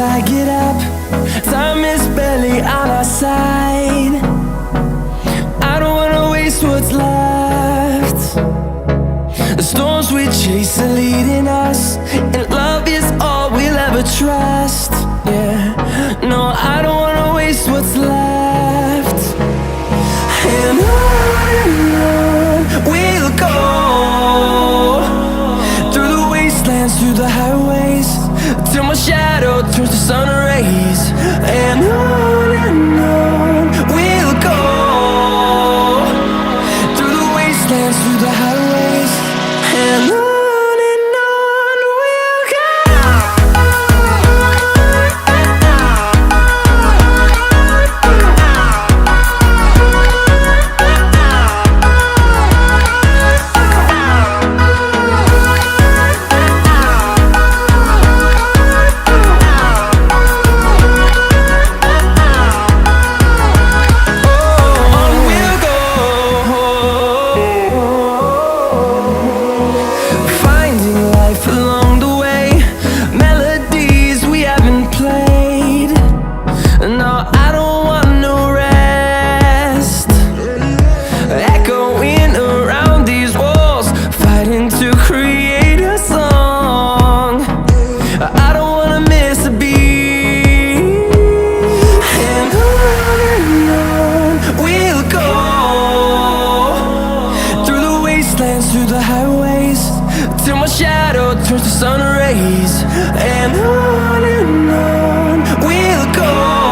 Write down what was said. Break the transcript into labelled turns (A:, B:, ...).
A: I get up, time is barely on our side. I don't wanna waste what's left. The storms we chase are leading us, and love is all we'll ever trust. Yeah, no, I don't wanna waste what's left. And on we'll go, through the wastelands, through the highways, till my shadow turns to sun rays. And on we'll go, through the wastelands, through the highways, and on we'll go. Through the highways, till my shadow turns to sun rays. And on we'll go.